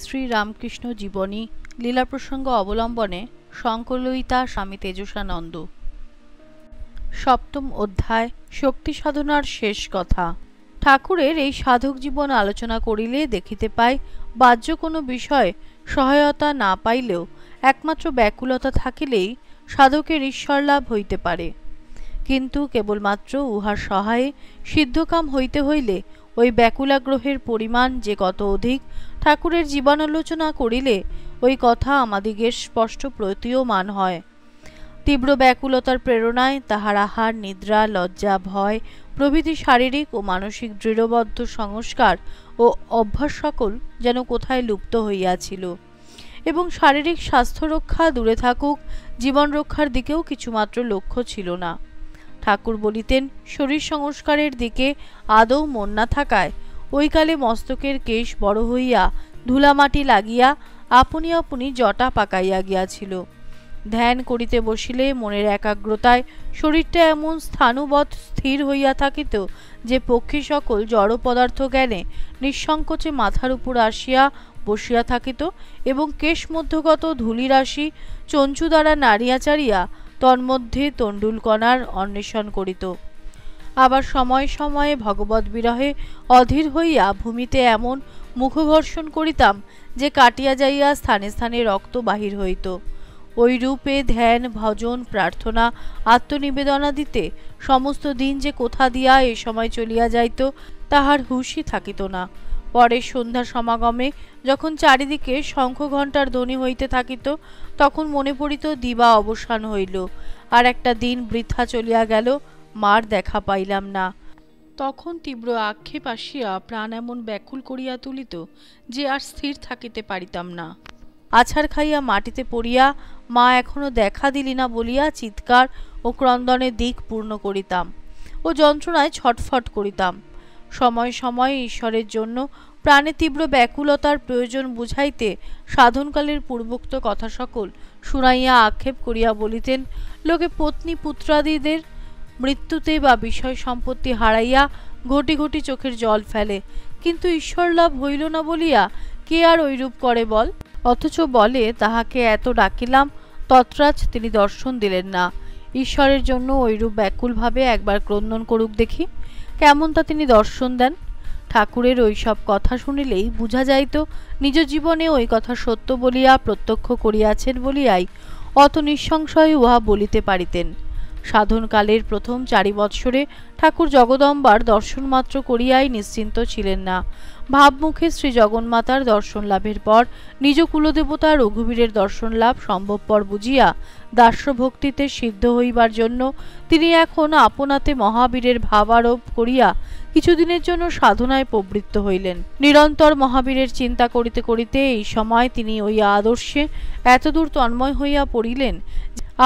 শ্রী রামকৃষ্ণ জীবনী লীলা প্রসঙ্গ অবলম্বনে সংকলিতা স্বামী তেজসানন্দ। সপ্তম অধ্যায় শক্তি সাধনার শেষ কথা। ঠাকুরের এই সাধক জীবন আলোচনা করিলে দেখিতে পাই, বাহ্য কোনো বিষয় সহায়তা না পাইলেও একমাত্র ব্যাকুলতা থাকিলেই সাধকের ঈশ্বর লাভ হইতে পারে। কিন্তু কেবলমাত্র উহার সহায়ে সিদ্ধকাম হইতে হইলে ওই ব্যাকুলাগ্রহের পরিমাণ যে কত অধিক, ঠাকুরের জীবনালোচনা করিলে ওই কথা আমাদিগের স্পষ্ট প্রতীয়মান হয়। তীব্র ব্যাকুলতার প্রেরণায় তাহার আহার, নিদ্রা, লজ্জা, ভয় প্রভৃতি শারীরিক ও মানসিক দৃঢ়বদ্ধ সংস্কার ও অভ্যাস সকল যেন কোথায় লুপ্ত হইয়াছিল, এবং শারীরিক স্বাস্থ্য রক্ষা দূরে থাকুক, জীবন রক্ষার দিকেও কিছুমাত্র লক্ষ্য ছিল না। ঠাকুর বলিতেন, শরীর সংস্কারের দিকে আদৌ মন না থাকায় ওই কালে মস্তকের কেশ বড় হইয়া ধুলামাটি লাগিয়া আপনি আপনি জটা পাকাইয়া গিয়াছিল। ধ্যান করিতে বসিলে মনের একাগ্রতায় শরীরটা এমন স্থাণুবৎ স্থির হইয়া থাকিত যে পক্ষী সকল জড় পদার্থ জ্ঞানে নিঃসংকোচে মাথার উপর আসিয়া বসিয়া থাকিত, এবং কেশ মধ্যগত ধূলিরাশি চঞ্চু দ্বারা নাড়িয়া চাড়িয়া তন্মধ্যে তণ্ডুলকণার অন্বেষণ করিত। আবার সময়ে সময়ে ভগবত বিরহে অধীর হইয়া ভূমিতে এমন মুখঘর্ষণ করিতাম যে কাটিয়া যাইয়া স্থানে স্থানে রক্ত বাহির হইত। ওই রূপে ধ্যান, ভজন, প্রার্থনা, আত্মনিবেদনাদিতে সমস্ত দিন যে কোথা দিয়া এ সময় চলিয়া যাইত তাহার হুঁশই থাকিত না। পরে সন্ধ্যা সমাগমে যখন চারিদিকে শঙ্খ ঘণ্টার ধ্বনি হইতে থাকিত, তখন মনে পড়িত দিবা অবসান হইল, আর একটা দিন বৃথা চলিয়া গেল, মার দেখা পাইলাম না। তখন তীব্র আক্ষেপ আসিয়া প্রাণ এমন ব্যাকুল করিয়া তুলিত যে আর স্থির থাকিতে পারিতাম না। আছাড় খাইয়া মাটিতে পড়িয়া মা এখনো দেখা দিলি না বলিয়া চিৎকার ও ক্রন্দনের দিক পূর্ণ করিতাম ও যন্ত্রণায় ছটফট করিতাম। সময় সময় ঈশ্বরের জন্য প্রাণে তীব্র ব্যাকুলতার প্রয়োজন বুঝাইতে সাধনকালের পূর্বোক্ত কথা সকল শুনাইয়া আক্ষেপ করিয়া বলিতেন, লোকে পত্নী পুত্রাদিদের মৃত্যুতে বা বিষয় সম্পত্তি হারাইয়া ঘটি ঘটি চোখের জল ফেলে, কিন্তু ঈশ্বর লাভ হইল না বলিয়া কে আর ঐরূপ করে বল? অথচ বলে তাহাকে এত ডাকিলাম, তৎরাজ তিনি দর্শন দিলেন না। ঈশ্বরের জন্য ঐরূপ ব্যাকুলভাবে একবার ক্রন্দন করুক দেখি, কেমন তা তিনি দর্শন দেন। ঠাকুরের ওই সব কথা শুনিলেই বুঝা যাইত নিজ জীবনে ওই কথা সত্য বলিয়া প্রত্যক্ষ করিয়াছেন বলিয়াই অত নিঃসংশয়ে উহা বলিতে পারিতেন। সাধনকালের প্রথম 4 বৎসরে ঠাকুর জগদম্বার দর্শন মাত্র করিয়াই নিশ্চিন্ত ছিলেন না। ভাবমুখে শ্রী জগন্মাতার দর্শন লাভের পর নিজ কুলদেবতা রঘুবীরের দর্শন লাভ সম্ভবপর বুঝিয়া দাস্যভক্তিতে সিদ্ধ হইবার জন্য তিনি এখন আপনাতে মহাবীরের ভাব আরোপ করিয়া কিছুদিনের জন্য সাধনায় প্রবৃত্ত হইলেন। নিরন্তর মহাবীরের চিন্তা করিতে করিতে এই সময় তিনি ওই আদর্শে এতদূর তন্ময় হইয়া পড়িলেন,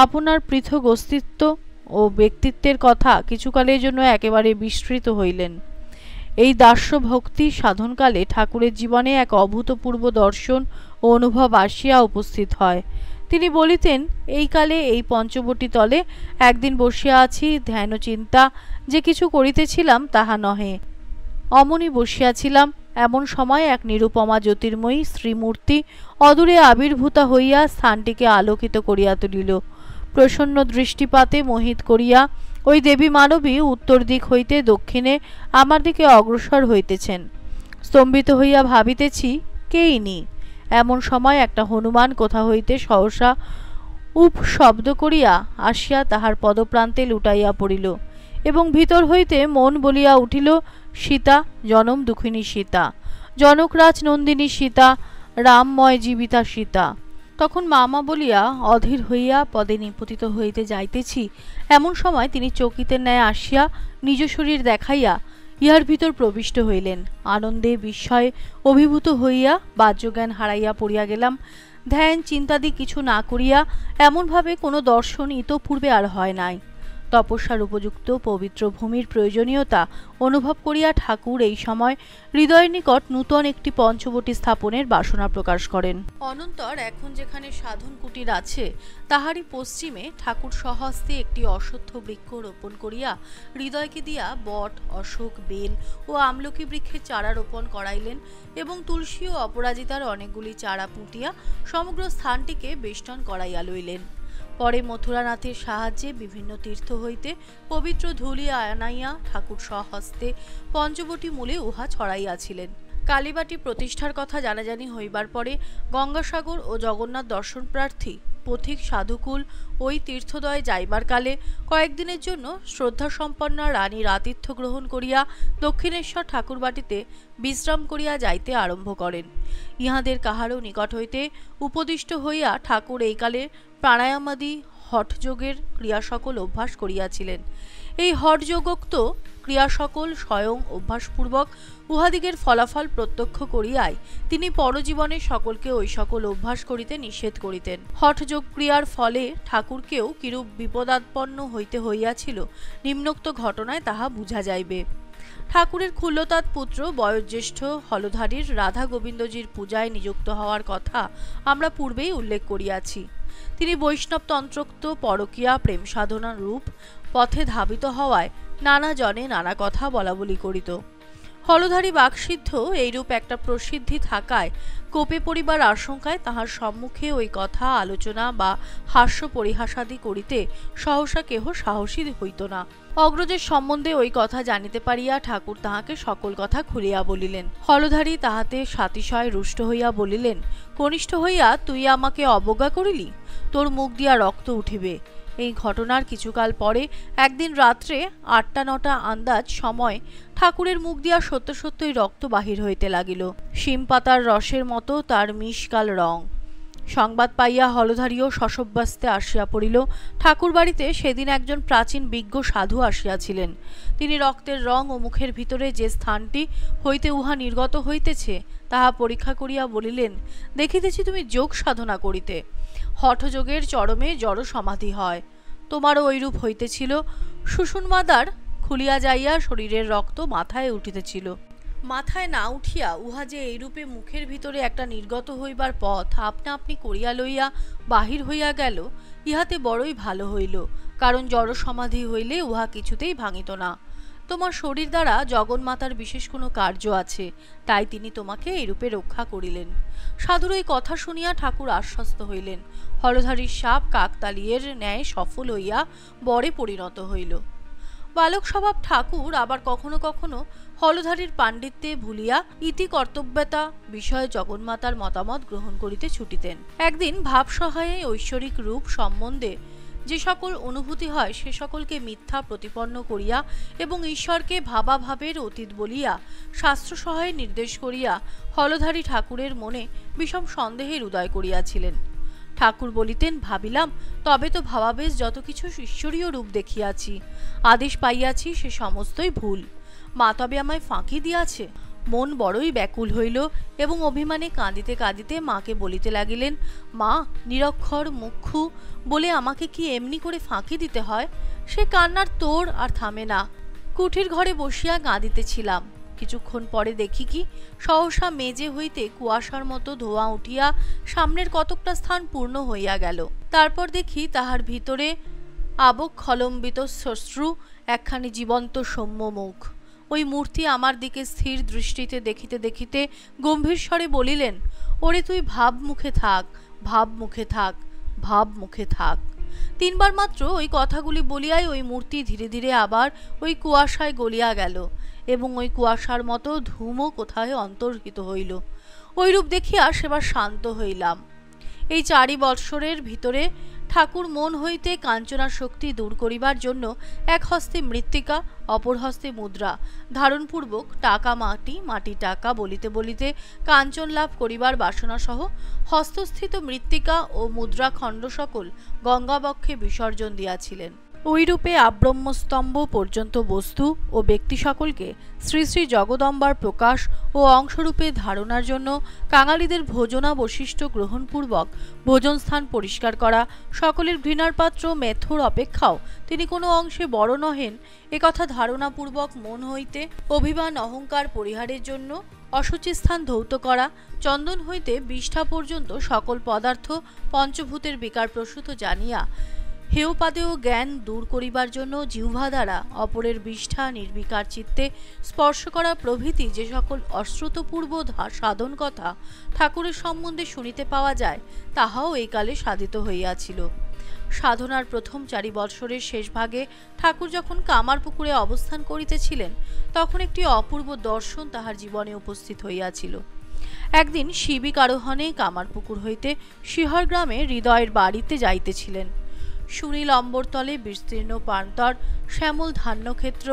আপনার পৃথক অস্তিত্ব ও ব্যক্তিত্বের কথা কিছুকালের জন্য একেবারে বিস্মৃত হইলেন। এই দাস্য ভক্তি সাধনকালে ঠাকুরের জীবনে এক অভূতপূর্ব দর্শন ও অনুভব আসিয়া উপস্থিত হয়। তিনি বলিতেন, এই কালে এই পঞ্চবটী তলে একদিন বসিয়া আছি, ধ্যান ও চিন্তা যে কিছু করিতেছিলাম তাহা নহে। অমনি বসিয়াছিলাম, এমন সময় এক নিরুপমা জ্যোতির্ময়ী শ্রীমূর্তি অদূরে আবির্ভূতা হইয়া স্থানটিকে আলোকিত করিয়া তুলিল। প্রসন্ন দৃষ্টিপাতে মোহিত করিয়া ওই দেবী মানবী উত্তর দিক হইতে দক্ষিণে আমার দিকে অগ্রসর হইতেছেন। স্তম্ভিত হইয়া ভাবিতেছি কে ইনি। এমন সময় একটা হনুমান কোথা হইতে সহসা উপ শব্দ করিয়া আসিয়া তাহার পদপ্রান্তে লুটাইয়া পড়িল, এবং ভিতর হইতে মন বলিয়া উঠিল, সীতা, জনম দুঃখিনী সীতা, জনকরাজ নন্দিনী সীতা, রামময় জীবিতা সীতা। তখন মামা বলিয়া অধীর হইয়া পদে নিপতিত হইতে যাইতেছি, এমন সময় তিনি চকিতের ন্যায় আসিয়া নিজ শরীর দেখাইয়া ইহার ভিতর প্রবিষ্ট হইলেন। আনন্দে বিস্ময়ে অভিভূত হইয়া বাহ্যজ্ঞান হারাইয়া পড়িয়া গেলাম। ধ্যান চিন্তাদি কিছু না করিয়া এমনভাবে কোনো দর্শন ইতপূর্বে আর হয় নাই। তপস্যার উপযুক্ত পবিত্র ভূমির প্রয়োজনীয়তা অনুভব করিয়া ঠাকুর এই সময় হৃদয়ের নিকট নূতন একটি পঞ্চবটী স্থাপনের বাসনা প্রকাশ করেন। অনন্তর এখন যেখানে সাধন কুটির আছে তাহারই পশ্চিমে ঠাকুর স্বহস্তে একটি অশ্বত্থ বৃক্ষ রোপণ করিয়া হৃদয়কে দিয়া বট, অশোক, বেল ও আমলকি বৃক্ষের চারা রোপণ করাইলেন এবং তুলসী ও অপরাজিতার অনেকগুলি চারা পুঁতিয়া সমগ্র স্থানটিকে বেষ্টন করাইয়া লইলেন। পরে মথুরানাথের সাহায্যে বিভিন্ন তীর্থ হইতে পবিত্র ধূলি আনাইয়া ঠাকুর স্বহস্তে পঞ্চবটী মূলে উহা ছড়াইয়াছিলেন। কালীবাটি প্রতিষ্ঠার কথা জানাজানি হইবার পরে গঙ্গাসাগর ও জগন্নাথ দর্শন প্রার্থী পথিক সাধুকুল ওই তীর্থদয়ে যাইবার কালে কয়েকদিনের জন্য শ্রদ্ধাসম্পন্না রানীর আতিথ্য গ্রহণ করিয়া দক্ষিণেশ্বর ঠাকুরবাটিতে বিশ্রাম করিয়া যাইতে আরম্ভ করেন। ইহাদের কাহারও নিকট হইতে উপদিষ্ট হইয়া ঠাকুর এইকালে প্রাণায়ামাদি হঠযোগের ক্রিয়া সকল অভ্যাস করিয়াছিলেন। এই হঠযোগোক্ত ক্রিয়া সকল স্বয়ং অভ্যাসপূর্বক উহাদিগের ফলাফল প্রত্যক্ষ করিয়াই তিনি পরজীবনে সকলকে ওই সকল অভ্যাস করিতে নিষেধ করিতেন। হঠযোগ ক্রিয়ার ফলে ঠাকুরকেও কিরূপ বিপদাৎপন্ন হইতে হইয়াছিল নিম্নোক্ত ঘটনায় তাহা বুঝা যাইবে। ঠাকুরের ক্ষুল্লতাৎ পুত্র বয়োজ্যেষ্ঠ হলধারীর রাধা গোবিন্দজির পূজায় নিযুক্ত হওয়ার কথা আমরা পূর্বেই উল্লেখ করিয়াছি। তিনি বৈষ্ণব তন্ত্রোক্ত পরকীয়া প্রেম সাধনার রূপ পথে ধাবিত হওয়ায় নানা জনে নানা কথা বলাবলি করিত। হলধারী বাকসিদ্ধ এইরূপ একটা প্রসিদ্ধি থাকায় কোপে পড়িবার আশঙ্কায় তাহার সম্মুখে ওই কথা আলোচনা বা হাস্য পরিহাসাদি করিতে সহসা কেহ সাহসী হইত না। অগ্রজের সম্বন্ধে ওই কথা জানিতে পারিয়া ঠাকুর তাহাকে সকল কথা খুলিয়া বলিলেন। হলধারী তাহাতে সাতিশয় রুষ্ট হইয়া বলিলেন, কনিষ্ঠ হইয়া তুই আমাকে অবজ্ঞা করিলি, তোর মুখ দিয়া রক্ত উঠিবে। এই ঘটনার কিছুকাল পরে একদিন রাত্রে ৮টা-৯টা আন্দাজ সময় ঠাকুরের মুখ দিয়া সত্য সত্যই রক্ত বাহির হইতে লাগিল। শিম পাতার রসের মতো তার মিশকাল রং। সংবাদ পাইয়া হলধারীও শশব্যস্তে আসিয়া পড়িল। ঠাকুর বাড়িতে সেদিন একজন প্রাচীন বিজ্ঞ সাধু আসিয়াছিলেন। তিনি রক্তের রং ও মুখের ভিতরে যে স্থানটি হইতে উহা নির্গত হইতেছে তাহা পরীক্ষা করিয়া বলিলেন, দেখিতেছি তুমি যোগ সাধনা করিতে। হঠযোগের চরমে জড় সমাধি হয়, তোমারও ঐরূপ হইতেছিল। সুষুম্নাদ্বার খুলিয়া যাইয়া শরীরের রক্ত মাথায় উঠিতেছিল। মাথায় না উঠিয়া উহা যে এইরূপে মুখের ভিতরে একটা নির্গত হইবার পথ আপনা আপনি করিয়া লইয়া বাহির হইয়া গেল, ইহাতে বড়ই ভালো হইল, কারণ জড় সমাধি হইলে উহা কিছুতেই ভাঙিত না। তোমার শরীর দ্বারা জগন্মাতার বিশেষ কোনো কার্য আছে, তাই তিনি তোমাকে এইরূপে রক্ষা করিলেন। সাধুর এই কথা শুনিয়া ঠাকুর আশ্বস্ত হইলেন। হলধারীর সাপ কাকতালীয়ের ন্যায় সফল হইয়া বরে পরিণত হইল। বালক স্বভাব ঠাকুর আবার কখনো কখনো হলধারীর পাণ্ডিত্যে ভুলিয়া ইতি কর্তব্যতা বিষয়ে জগন্মাতার মতামত গ্রহণ করিতে ছুটিতেন। একদিন ভাবসহায়ে ঐশ্বরিক রূপ সম্বন্ধে যে সকল অনুভূতি হয় সে সকলকে মিথ্যা প্রতিপন্ন করিয়া এবং ঈশ্বরকে ভাবাভাবের অতীত বলিয়া শাস্ত্র সহায়ে নির্দেশ করিয়া হলধারী ঠাকুরের মনে বিষম সন্দেহের উদয় করিয়াছিলেন। ঠাকুর বলিতেন, ভাবিলাম তবে তো ভাবাবেশ যত কিছু ঈশ্বরীয় রূপ দেখিয়াছি, আদেশ পাইয়াছি, সে সমস্তই ভুল। মা তবে আমায় ফাঁকি দিয়াছে। মন বড়ই ব্যাকুল হইল এবং অভিমানে কাঁদিতে কাঁদিতে মাকে বলিতে লাগিলেন, মা, নিরক্ষর মুখ্যু বলে আমাকে কি এমনি করে ফাঁকি দিতে হয়? সে কান্নার তোড় আর থামে না। কুঠির ঘরে বসিয়া কাঁদিতেছিলাম। কিছুক্ষণ পরে দেখি কি সহসা মেজে হইতে কুয়াশার মতো ধোঁয়া উঠিয়া সামনের কতকটা স্থান পূর্ণ হইয়া গেল। তারপর দেখি তাহার ভিতরে আবক্ষলম্বিত শ্মশ্রু একখানি জীবন্ত সৌম্য মুখ। ওই মূর্তি আমার দিকে স্থির দৃষ্টিতে দেখিতে দেখিতে গম্ভীর স্বরে বলিলেন, ওরে তুই ভাব মুখে থাক, ভাব মুখে থাক, ভাব মুখে থাক। 3 বার মাত্র ওই কথাগুলি বলিয়াই ওই মূর্তি ধীরে ধীরে আবার ওই কুয়াশায় গলিয়া গেল এবং ওই কুয়াশার মতো ধূমও কোথায় অন্তর্হিত হইল। ওইরূপ দেখিয়া সেবার শান্ত হইলাম। এই 4 বৎসরের ভিতরে ঠাকুর মন হইতে কাঞ্চনা শক্তি দূর করিবার জন্য এক হস্তে মৃত্তিকা অপর হস্তে মুদ্রা ধারণপূর্বক টাকা মাটি, মাটি টাকা বলিতে বলিতে কাঞ্চন লাভ করিবার বাসনা সহ হস্তস্থিত মৃত্তিকা ও মুদ্রা খণ্ড সকল গঙ্গাবক্ষে বিসর্জন দিয়াছিলেন। ওইরূপে আব্রহ্মস্তম্ভ পর্যন্ত বস্তু ও ব্যক্তি সকলকে শ্রী শ্রী জগদম্বার প্রকাশ ও অংশরূপে ধারণার জন্য কাঙালিদের ভোজনাবশিষ্ট গ্রহণপূর্বক ভোজনস্থান পরিষ্কার করা, সকলের ঘৃণার পাত্র মেথর অপেক্ষাও তিনি কোনো অংশে বড় নহেন একথা ধারণাপূর্বক মন হইতে অভিমান অহংকার পরিহারের জন্য অশুচি স্থান ধৌত করা, চন্দন হইতে বিষ্ঠা পর্যন্ত সকল পদার্থ পঞ্চভূতের বিকার প্রসূত জানিয়া হেয়পাদেয় জ্ঞান দূর করিবার জন্য জিহ্বা দ্বারা অপরের বিষ্ঠা নির্বিকার চিত্তে স্পর্শ করা প্রভৃতি যে সকল অশ্রুতপূর্ব সাধন কথা ঠাকুরের সম্বন্ধে শুনিতে পাওয়া যায়, তাহাও এই কালে সাধিত হইয়াছিল। সাধনার প্রথম 4 বৎসরের শেষ ভাগে ঠাকুর যখন কামারপুকুরে অবস্থান করিতেছিলেন, তখন একটি অপূর্ব দর্শন তাহার জীবনে উপস্থিত হইয়াছিল। একদিন শিবিক আরোহণে কামারপুকুর হইতে শিহর গ্রামে হৃদয়ের বাড়িতে যাইতেছিলেন। সুনীল অম্বরতলে বিস্তীর্ণ প্রান্তর, শ্যামল ধান্যক্ষেত্র,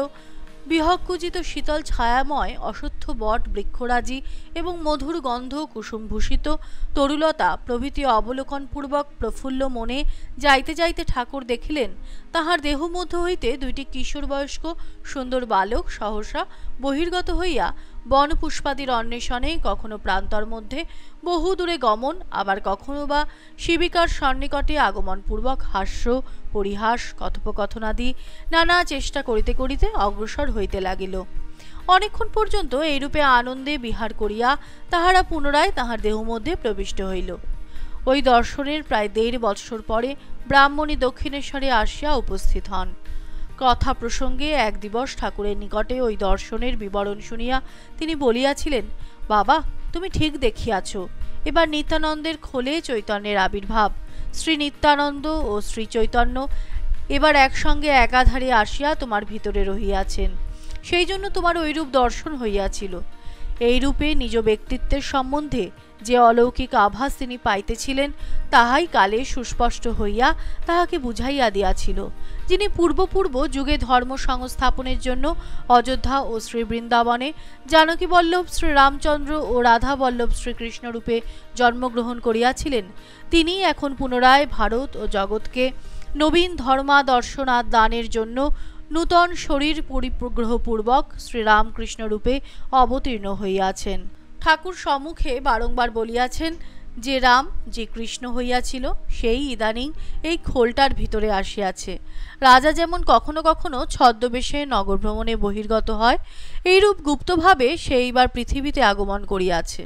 বিহগ্গুজিত শীতল ছায়াময় অশ্বত্থ বট বৃক্ষরাজি এবং মধুর গন্ধ কুসুমভূষিত তরুলতা প্রভৃতি অবলোকনপূর্বক প্রফুল্ল মনে যাইতে যাইতে ঠাকুর দেখিলেন, তাহার দেহ মধ্য হইতে 2টি কিশোর বয়স্ক সুন্দর বালক সহসা বহির্গত হইয়া বনপুষ্পাদির অন্বেষণে কখনো প্রান্তর মধ্যে বহু দূরে গমন, আবার কখনো বা শিবিকার সন্নিকটে আগমনপূর্বক হাস্য পরিহাস কথোপকথনাদি নানা চেষ্টা করিতে করিতে অগ্রসর হইতে লাগিল। অনেকক্ষণ পর্যন্ত এইরূপে আনন্দে বিহার করিয়া তাহারা পুনরায় তাহার দেহ মধ্যে প্রবিষ্ট হইল। ওই দর্শনের প্রায় 1.5 বৎসর পরে ব্রাহ্মণী দক্ষিণেশ্বরে আসিয়া উপস্থিত হন। কথা প্রসঙ্গে এক দিবস ঠাকুরের নিকটে ওই দর্শনের বিবরণ শুনিয়া তিনি বলিয়াছিলেন, বাবা, তুমি ঠিক দেখিয়াছ, এবার নিত্যানন্দের খোলে চৈতন্যের আবির্ভাব। শ্রী নিত্যানন্দ ও শ্রী চৈতন্য এবার একসঙ্গে একাধারে আসিয়া তোমার ভিতরে রহিয়াছেন, সেই জন্য তোমার ঐরূপ দর্শন হইয়াছিল। এইরূপে নিজ ব্যক্তিত্বের সম্বন্ধে যে অলৌকিক আভাস তিনি পাইতেছিলেন, তাহাই কালে সুস্পষ্ট হইয়া তাহাকে বুঝাইয়া দিয়াছিল। যিনি পূর্ব যুগে ধর্ম সংস্থাপনের জন্য অযোধ্যা ও শ্রী বৃন্দাবনে জানকী বল্লভ শ্রী রামচন্দ্র ও রাধা বল্লভ শ্রীকৃষ্ণ রূপে জন্মগ্রহণ করিয়াছিলেন, তিনি এখন পুনরায় ভারত ও জগৎকে নবীন ধর্মাদর্শনা দানের জন্য নূতন শরীর পরিগ্রহপূর্বক শ্রীরামকৃষ্ণ রূপে অবতীর্ণ হইয়াছেন। ঠাকুর সম্মুখে বারংবার বলিয়াছেন, যে রাম যে কৃষ্ণ হইয়াছিল সেই ইদানিং এই খোলটার ভিতরে আসিয়াছে। রাজা যেমন কখনো কখনো ছদ্মবেশে নগর ভ্রমণে বহির্গত হয়, এইরূপ গুপ্তভাবে সেইবার পৃথিবীতে আগমন করিয়াছে।